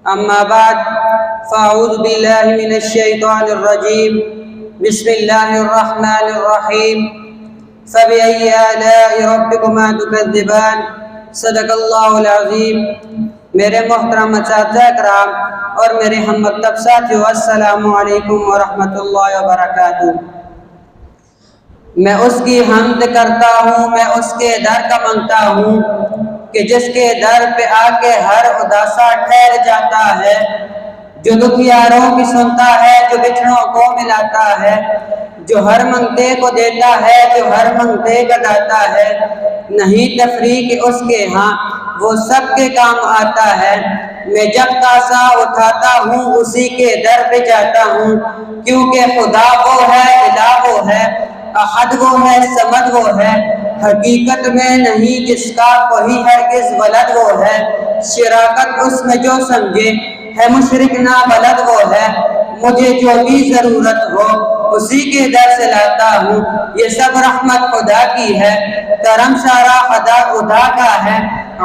أما بعد فأعوذ بالله من الشيطان الرجيم بسم الله الرحمن الرحيم فبأي آلاء ربكما تكذبان صدق اللہ العظیم۔ میرے محترم اساتذہ کرام اور میرے ہم مکتب ساتھیو، السلام علیکم ورحمۃ اللہ وبرکاتہ۔ میں اس کی حمد کرتا ہوں، میں اس کے در کا منگتا ہوں کہ جس کے در پہ آ کے ہر اداسا ٹھہر جاتا ہے، جو دکھیاروں کی سنتا ہے، جو بچھڑوں کو ملاتا ہے، جو ہر منگتے کو دیتا ہے، جو ہر منگتے کا داتا ہے۔ نہیں تفریق اس کے ہاں، وہ سب کے کام آتا ہے۔ میں جب کاسا اٹھاتا ہوں اسی کے در پہ جاتا ہوں، کیونکہ خدا وہ ہے، الہ وہ ہے، احد وہ ہے، صمد وہ ہے، حقیقت میں نہیں جس کا کوئی ہرگز ولد وہ ہے۔ شراکت اس میں جو سمجھے ہے مشرک نہ بلد وہ ہے، مجھے جو بھی ضرورت ہو اسی کے در سے لاتا ہوں۔ یہ سب رحمت خدا کی ہے، کرم سارا خدا کا ہے،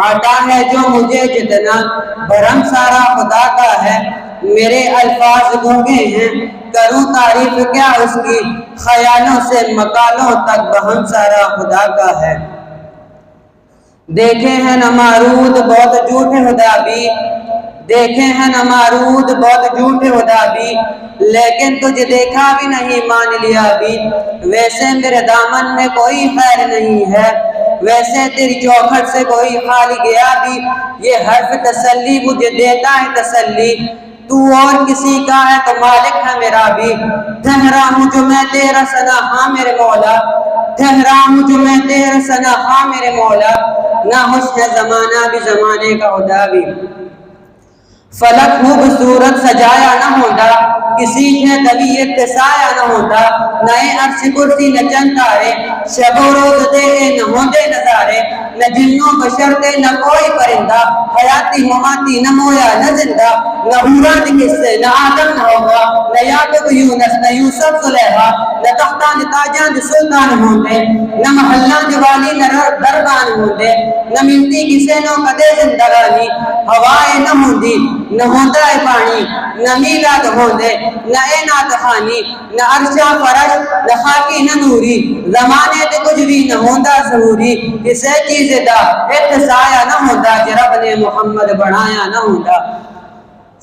عطا ہے جو مجھے جتنا، بھرم سارا خدا کا ہے۔ میرے الفاظ گونگے ہیں، کروں تعریف کیا اس کی، خیالوں سے مقالوں تک بہم سارا خدا کا ہے۔ دیکھے ہیں نمارود بہت جھوٹے خدا بھی، دیکھے ہیں نمارود بہت جھوٹے خدا بھی، لیکن تجھے دیکھا بھی نہیں مان لیا بھی۔ ویسے میرے دامن میں کوئی خیر نہیں ہے، ویسے تیری چوکھٹ سے کوئی خالی گیا بھی۔ یہ حرف تسلی مجھے دیتا ہے تسلی، تو اور کسی کا ہے تو مالک ہے میرا بھی۔ ٹھہرا ہوں جو میں تیرا ثنا ہاں میرے مولا، ٹھہرا ہوں جو میں تیرا ثنا ہاں میرے مولا، نہ حسن زمانہ بھی زمانے کا خدا بھی۔ فلک خوبصورت سجایا نہ ہوتا، کسی نے کبھی اتسایا نہ ہوتا، نئے عرش کرسی نہ چند تارے، شب و روز تیرے نہ ہوندے نظارے، نہ جنوں بشر تے نہ کوئی پرندہ، حیاتی مماتی نہ مویا نہ زندہ، نہ حوران قصے نہ آدم نہ ہوگا، نہ یعقوب یونس نہ یوسف زلیخا، نہ تختان تاجان سلطان ہوندے، نہ محلان والی نہ دربان ہوندے، نہ ملتی کسے نو کدے زندگانی، ہوائے نہ ہوندی نہ ہوندہ پانی، نہ میلاد ہوندے نہ اینات خانی، نہ عرشہ فرش نہ خاکی نہ نوری، زمانے تے کچھ بھی نہ ہوندہ ظہوری، کسے چیز دا اتسایا نہ ہوندہ، کہ رب نے محمد بڑھایا نہ ہوندہ۔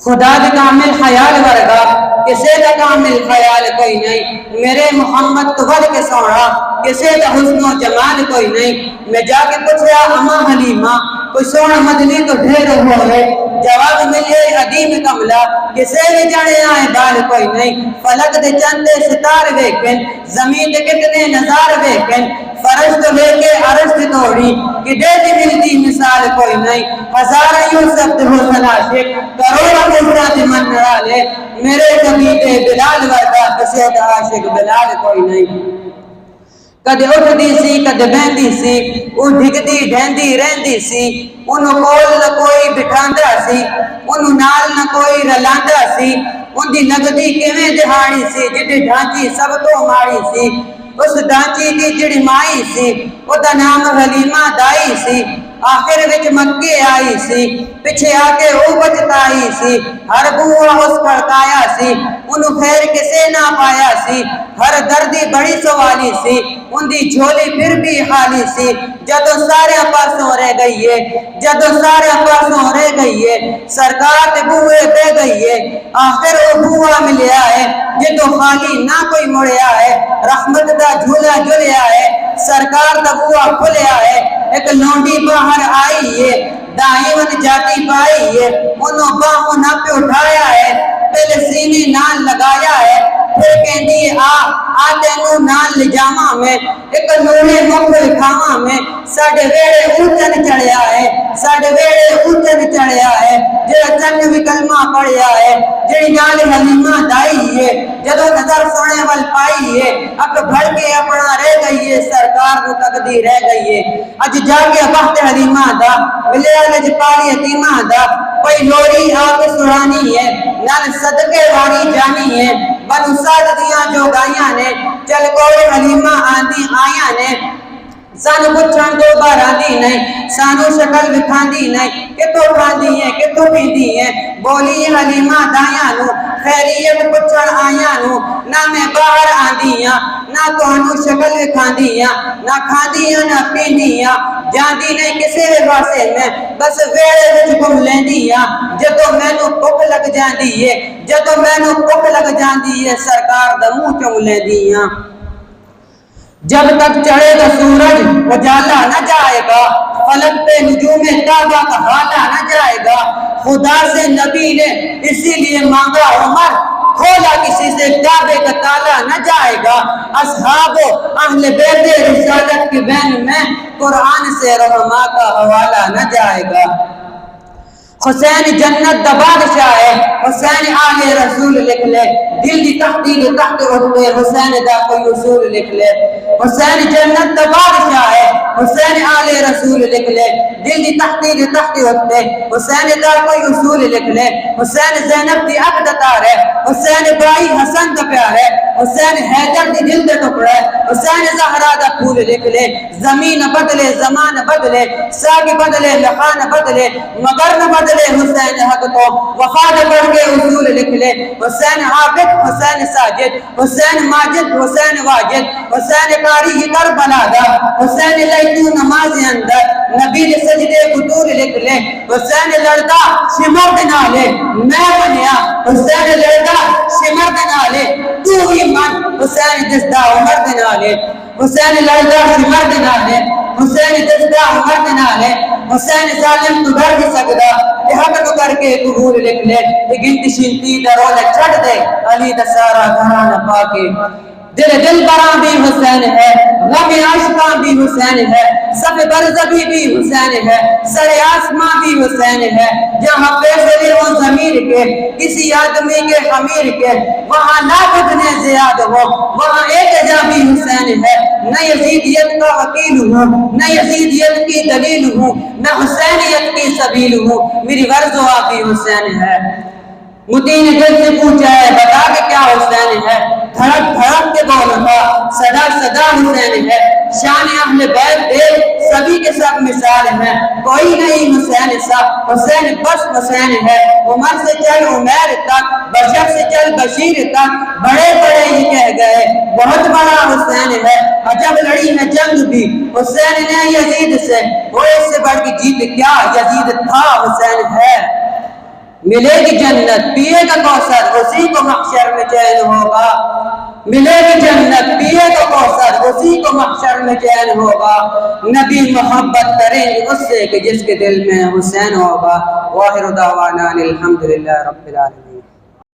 خدا دے کامل خیال ورگا کسے دا کامل خیال کوئی نہیں، میرے محمد تو بڑھ کے سوڑا کسے دا حسن و جمال کوئی نہیں۔ میں جا کے پوچھیا اما حلیمہ، کوئی سونا مدنی تو ڈھیر ہو گئے، جواب ملے عدیم کملا، کسے بھی جڑے آئے بال کوئی نہیں۔ فلک دے چندے ستارے ویکھن، زمین دے کتنے نظار ویکھن، فرش تو لے کے عرش تے توڑی، کدے دی ملتی مثال کوئی نہیں۔ ہزار یوسف تے حسن عاشق، کروڑا مجرہ تے من نرالے، میرے کبھی تے بلال ورگا کسے دا عاشق بلال کوئی نہیں۔ کدے اٹھدی سی کدے بہندی سی، او ڈھگدی ڈھیندی رہندی سی، انہوں کول نہ کوئی بٹھاندا سی، انہوں نال نہ کوئی رلاندا سی، ان دی لگدی کیویں دہاڑی سی، جڑی ڈھانچی سب تو ماڑی سی، اس ڈھانچی دی جڑی مائی سی، او دا نام حلیمہ دائی سی، آخر وچ مکے آئی سی، پچھے آکے او بچتائی سی، ہر بوہا اس کھڑکایا سی، انہوں خیر کسے نہ پایا سی، ہر دردی بڑی سوالی سی، ان دی جھولی پھر بھی خالی سی، جدو سارے پاسوں رہ گئی ہے، جدو سارے پاسوں رہ گئی ہے، سرکار تے بوئے دے گئی ہے، آخر او بوہا ملیا ہے، جدو خالی نہ کوئی مڑیا ہے، رحمت دا جھولا جھولیا ہے، سرکار دا بوہا کھلیا ہے، ایک لونڈی باہر آئی ہے، دائیں ون جاتی پائی ہے، انہوں باہوں نہ پہ اٹھایا ہے، پہلے سینے نال لگایا ہے، پھر کہندی تینوں نال لجاما میں، ایک نوڑے مکھل کھاما میں، ساڑھے ویڑے اونچن چڑھیا ہے، ساڑھے ویڑے اونچن چڑھیا ہے، جڑا چن بھی کلمہ پڑھیا ہے، جڑی نال حلیمہ دائی ہے، جدو نظر سونے وال پائی ہے، اک بھڑ کے اپنا رہ گئی ہے، سرکار کو تقدیر رہ گئی ہے۔ اج جا کے بخت حلیمہ دا، ملے آلج پاری یتیمہ دا، کوئی لوری آپ سرانی ہے، نال صدقے واری جانی ہے، بنو سعد دیاں جو گائیاں نے، چل کوئی حلیمہ آندی آیاں نے، سانو پچھان دو بار آندی نہیں، سانو شکل بکھاندی نہیں، کتوں کھاندی ہیں کتوں پیندی ہیں، بولی حلیمہ دایاں نو خیریت پچھڑ آیاں نو نہ میں باہر آندیاں نہ تہانوں شکل کھاندیاں نہ کھاندیاں نہ پیندیاں جاندی نہیں کسے واسے میں بس ویڑے وچ گھم لیندیاں جدوں مینوں بھوک لگ جاندی ہے جدوں مینوں بھوک لگ جاندی ہے سرکار دا منہ چوم لیندیاں جب تک چڑھے گا سورج اجالا نہ جائے گا فلک پہ نجوم کعبہ کا حالا نہ جائے گا خدا سے نبی نے اسی لیے مانگا عمر کھولا کسی سے کعبے کا تالا نہ جائے گا اصحاب و اہل بیت رسالت کے بین میں قرآن سے رحماء کا حوالہ نہ جائے گا حسین جنت دا بادشاہ ہے حسین آل رسول لکھ لے دل دی تحقیق تحت رتبے حسین دا کوئی اصول لکھ لے حسین جنت دا بادشاہ ہے حسین آل رسول لکھ لے دل دی تحقیق تحت رتبے حسین دا کوئی اصول لکھ لے حسین زینب دی عقدتار ہے حسین بھائی حسن دا پیار ہے حسین حیدر دی دل دے ٹکڑا ہے حسین زہرا دا پھول لکھ لے زمین بدلے زمان بدلے ساگ بدلے لخان بدلے مگر نہ بدلے حسین حق کو وفاد پڑھ کے اصول لکھ لے حسین عابد حسین ساجد حسین ماجد حسین واجد حسین قاری کربلا دا حسین لیتو نماز اندر نبی نے سجدے قطور لکھ لے حسین لڑتا شمرد نالے میں بنیا حسین لڑتا شمرد نالے تو ہی من حسین جسدہ عمر نالے حسین لڑتا شمرد نالے حسین جسدہ عمر نالے حسین ظالم تو ڈر نہیں سکتا یہ حق تو کر کے قبول لکھ لے یہ گنتی شنتی درولہ چھڑ دے علی دا سارا گھرانہ پاکے دل براں بھی حسین ہے غم عاشقاں بھی حسین ہے صف برزبی بھی حسین ہے سر آسماں بھی حسین ہے جہاں فیصلے ہو ضمیر کے کسی آدمی کے خمیر کے وہاں لاکھ نے زیاد ہو وہاں ایک جا بھی حسین ہے نہ یزیدیت کا وکیل ہوں نہ یزیدیت کی دلیل ہوں میں حسینیت کی سبیل ہوں میری غرض و آبی حسین ہے متی نے دل سے پوچھا ہے بتا کہ کیا حسین ہے دھڑک دھڑک کے بولتا صدا صدا حسین ہے شان اہل بیت دے سبھی کے سب مثال ہیں کوئی نہیں حسین سا حسین بس حسین ہے عمر سے چل عمیر تک بشر سے چل بشیر تک بڑے بڑے ہی کہہ گئے بہت بڑا حسین ہے عجب لڑی ہے جنگ بھی حسین نے یزید سے وہ اس سے بڑھ کی جیت کیا یزید تھا حسین ہے ملے گی جنت پیے گا کوثر اسی کو محشر میں چین ہوگا ملے گی جنت پیے گا کوثر اسی کو محشر میں چین ہوگا نبی محبت کریں گے اس سے کہ جس کے دل میں حسین ہوگا واخر دعوانا الحمدللہ رب العالمین